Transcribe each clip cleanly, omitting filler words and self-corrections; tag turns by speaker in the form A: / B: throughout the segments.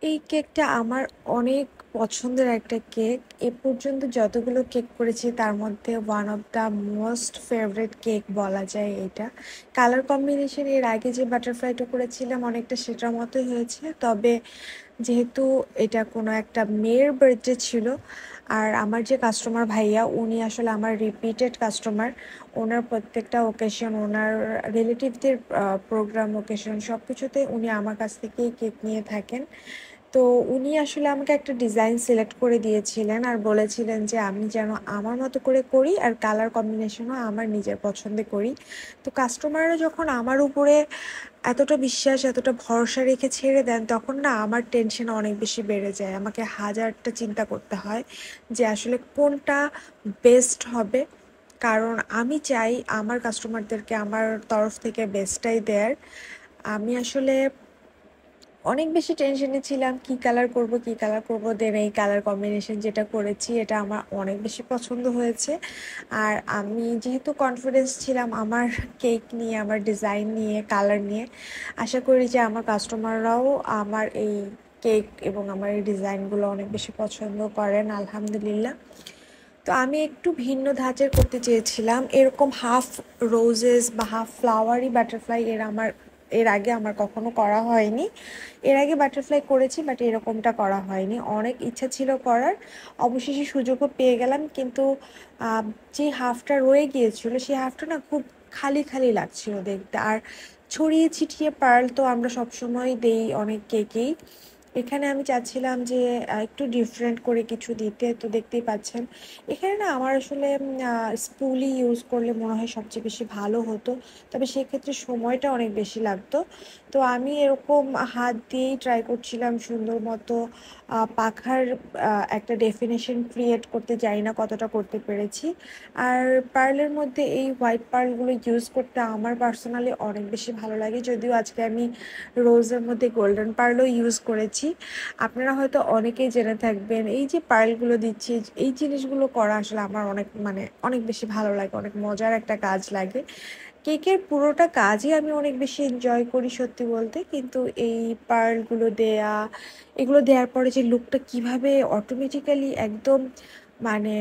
A: এই কেকটা আমার অনেক পছন্দের একটা কেক। এ পর্যন্ত যতগুলো কেক করেছি তার মধ্যে one of the most favourite cake বলা যায় এটা। কালার কম্বিনেশন এর আগে যে বাটারফ্লাইটা করেছিলাম অনেকটা সেটার মতোই হয়েছে, তবে যেহেতু এটা কোনো একটা মেয়ের বার্থডে ছিল, আর আমার যে কাস্টমার ভাইয়া উনি আসলে আমার রিপিটেড কাস্টমার। ওনার প্রত্যেকটা ওকেশন, ওনার রিলেটিভদের প্রোগ্রাম, ওকেশন সব কিছুতে উনি আমার কাছ থেকেই কেক নিয়ে থাকেন। তো উনি আসলে আমাকে একটা ডিজাইন সিলেক্ট করে দিয়েছিলেন আর বলেছিলেন যে আমি যেন আমার মতো করে করি আর কালার কম্বিনেশনও আমার নিজের পছন্দে করি। তো কাস্টমাররা যখন আমার উপরে এতটা বিশ্বাস, এতটা ভরসা রেখে ছেড়ে দেন, তখন না আমার টেনশন অনেক বেশি বেড়ে যায়। আমাকে হাজারটা চিন্তা করতে হয় যে আসলে কোনটা বেস্ট হবে। কারণ আমি চাই আমার কাস্টমারদেরকে আমার তরফ থেকে বেস্টটাই দেয়ার। আমি আসলে অনেক বেশি টেনশনে ছিলাম কি কালার করব, কি কালার করব। দেন এই কালার কম্বিনেশন যেটা করেছি এটা আমার অনেক বেশি পছন্দ হয়েছে। আর আমি যেহেতু কনফিডেন্স ছিলাম আমার কেক নিয়ে, আমার ডিজাইন নিয়ে, কালার নিয়ে, আশা করি যে আমার কাস্টমাররাও আমার এই কেক এবং আমার এই ডিজাইনগুলো অনেক বেশি পছন্দ করেন, আলহামদুলিল্লাহ। তো আমি একটু ভিন্ন ধাঁচের করতে চেয়েছিলাম, এরকম হাফ রোজেস বা হাফ ফ্লাওয়ারি বাটারফ্লাই এর আগে আমার কখনো করা হয়নি। এর আগে বাটারফ্লাই করেছি বাট এরকমটা করা হয়নি, অনেক ইচ্ছা ছিল করার। অবশেষে সুযোগও পেয়ে গেলাম, কিন্তু আহ, যে হাফটা রয়ে গিয়েছিল সেই হাফটা না খুব খালি খালি লাগছিল দেখতে। আর ছড়িয়ে ছিটিয়ে পার্ল তো আমরা সবসময় দেই অনেক কেকেই। এখানে আমি চাচ্ছিলাম যে একটু ডিফারেন্ট করে কিছু দিতে। তো দেখতেই পাচ্ছেন এখানে না আমার আসলে স্পুলি ইউজ করলে মনে হয় সবচেয়ে বেশি ভালো হতো, তবে সেক্ষেত্রে সময়টা অনেক বেশি লাগতো। তো আমি এরকম হাত দিয়েই ট্রাই করছিলাম সুন্দর মতো পাখার একটা ডেফিনেশন ক্রিয়েট করতে, জানি না কতটা করতে পেরেছি। আর পার্লের মধ্যে এই হোয়াইট পার্লগুলো ইউজ করতে আমার পার্সোনালি অনেক বেশি ভালো লাগে, যদিও আজকে আমি রোজের মধ্যে গোল্ডেন পার্লও ইউজ করেছি। আপনারা হয়তো অনেকেই জেনে থাকবেন এই যে পার্লগুলো দিচ্ছি, এই জিনিসগুলো করা আসলে আমার অনেক অনেক বেশি ভালো লাগে, অনেক মজার একটা কাজ লাগে। কেকের পুরোটা কাজই আমি অনেক বেশি এনজয় করি সত্যি বলতে, কিন্তু এই পার্লগুলো দেয়া, এগুলো দেওয়ার পরে যে লুকটা কিভাবে অটোমেটিক্যালি একদম মানে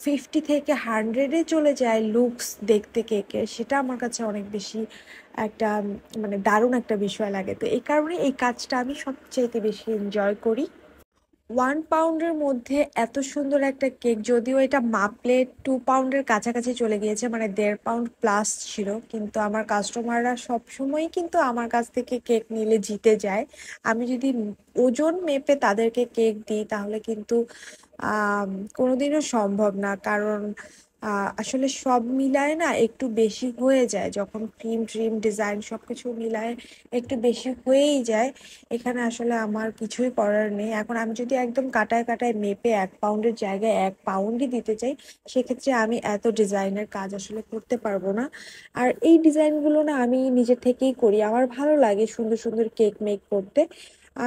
A: 50 থেকে 100-এ চলে যায় লুকস দেখতে কেকের, সেটা আমার কাছে অনেক বেশি একটা দারুণ একটা বিষয় লাগে। তো এই কারণে এই কাজটা আমি সবচাইতে বেশি এনজয় করি। 1 পাউন্ডের মধ্যে এত সুন্দর একটা কেক, যদিও এটা মাপলে 2 পাউন্ডের কাছাকাছি চলে গিয়েছে, 1.5 পাউন্ড প্লাস ছিল, কিন্তু আমার কাস্টমাররা সবসময়ই কিন্তু আমার কাছ থেকে কেক নিলে জিতে যায়। আমি যদি ওজন মেপে তাদেরকে কেক দিই তাহলে কিন্তু আম কোনোদিনও সম্ভব না। কারণ আসলে সব মিলায় না একটু বেশি হয়ে যায়, যখন ক্রিম ট্রিম ডিজাইন সবকিছু মিলায় একটু বেশি হয়েই যায়। এখানে আসলে আমার কিছুই করার নেই। এখন আমি যদি একদম কাটায় কাটায় মেপে 1 পাউন্ডের জায়গায় 1 পাউন্ডই দিতে চাই, সেক্ষেত্রে আমি এত ডিজাইনের কাজ আসলে করতে পারবো না। আর এই ডিজাইনগুলো না আমি নিজে থেকেই করি, আমার ভালো লাগে সুন্দর সুন্দর কেক মেক করতে।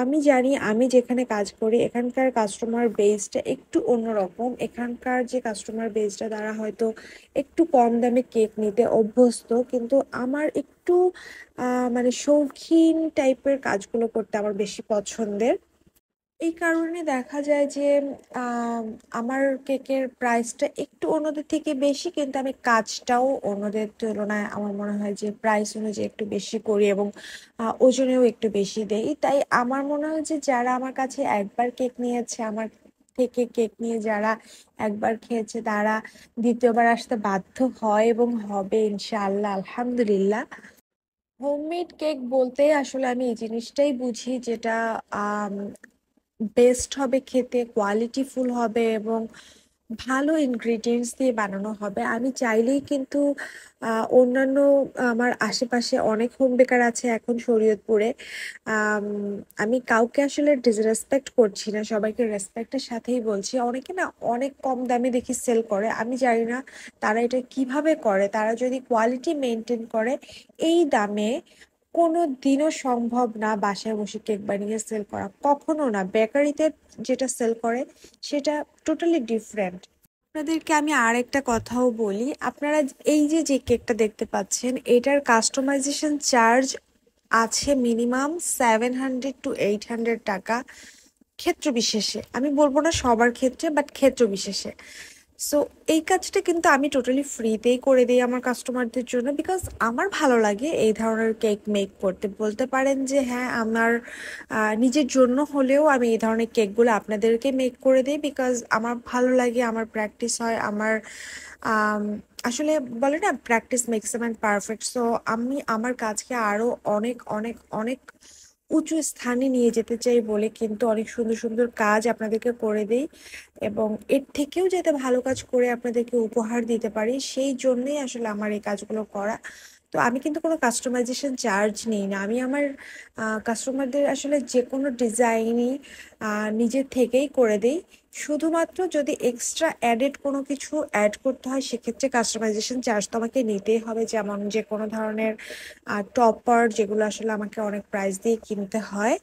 A: আমি জানি আমি যেখানে কাজ করি এখানকার কাস্টমার বেসটা একটু অন্যরকম। এখানকার যে কাস্টমার বেসটা তারা হয়তো একটু কম দামে কেক নিতে অভ্যস্ত, কিন্তু আমার একটু শৌখিন টাইপের কাজগুলো করতে আমার বেশি পছন্দের। এই কারণে দেখা যায় যে আম, আমার কেকের প্রাইসটা একটু অন্যদের থেকে বেশি, কিন্তু আমি কাজটাও অন্যদের তুলনায় আমার মনে হয় যে প্রাইস অনুযায়ী একটু বেশি করি এবং ওজনেও একটু বেশি দেই। তাই আমার মনে হয় যে যারা আমার কাছে একবার কেক নিয়েছে, আমার থেকে কেক নিয়ে যারা একবার খেয়েছে, তারা দ্বিতীয়বার আসতে বাধ্য হয় এবং হবে ইনশাআল্লাহ, আলহামদুলিল্লাহ। হোমমেড কেক বলতে আসলে আমি এই জিনিসটাই বুঝি যেটা বেস্ট হবে খেতে, কোয়ালিটিফুল হবে এবং ভালো ইনগ্রিডিয়েন্টস দিয়ে বানানো হবে। আমি চাইলেই কিন্তু অন্যান্য আমার আশেপাশে অনেক হোম বেকার আছে এখন শরীয়তপুরে। আম, আমি কাউকে আসলে ডিসরেসপেক্ট করছি না, সবাইকে রেসপেক্টের সাথেই বলছি। অনেকে না অনেক কম দামে দেখি সেল করে, আমি জানি না তারা এটা কিভাবে করে। তারা যদি কোয়ালিটি মেনটেন করে এই দামে, কোনো দিনও সম্ভব না বাসায় বসে কেক বানিয়ে সেল করা, কখনো না। বেকারিতে যেটা সেল করে সেটা টোটালি ডিফারেন্ট। আপনাদেরকে আমি আর একটা কথাও বলি, আপনারা এই যে যে কেকটা দেখতে পাচ্ছেন এটার কাস্টমাইজেশন চার্জ আছে মিনিমাম 700 to 800 টাকা ক্ষেত্র বিশেষে। আমি বলবো না সবার ক্ষেত্রে, বাট ক্ষেত্র বিশেষে। সো এই কাজটা কিন্তু আমি টোটালি ফ্রিতেই করে দিই আমার কাস্টমারদের জন্য, বিকজ আমার ভালো লাগে এই ধরনের কেক মেক করতে। বলতে পারেন যে হ্যাঁ, আমার নিজের জন্য হলেও আমি এই ধরনের কেকগুলো আপনাদেরকে মেক করে দিই, বিকজ আমার ভালো লাগে, আমার প্র্যাকটিস হয়, আমার আম, আসলে বলে না, practice makes a man perfect. So আমি আমার কাজকে আরো অনেক অনেক অনেক উঁচু স্থানে নিয়ে যেতে চাই বলে কিন্তু অনেক সুন্দর সুন্দর কাজ আপনাদেরকে করে দেই, এবং এর থেকেও যাতে ভালো কাজ করে আপনাদেরকে উপহার দিতে পারি, সেই জন্যই আসলে আমার এই কাজগুলো করা। তো আমি কিন্তু কোনো কাস্টমাইজেশন চার্জ নিই না। আমি আমার কাস্টমারদের আসলে যে কোনো ডিজাইনই নিজের থেকেই করে দিই। শুধুমাত্র যদি এক্সট্রা অ্যাডেড কোনো কিছু অ্যাড করতে হয়, সেক্ষেত্রে কাস্টমাইজেশন চার্জ তো আমাকে নিতেই হবে। যেমন যে কোনো ধরনের টপার, যেগুলো আসলে আমাকে অনেক প্রাইস দিয়ে কিনতে হয়।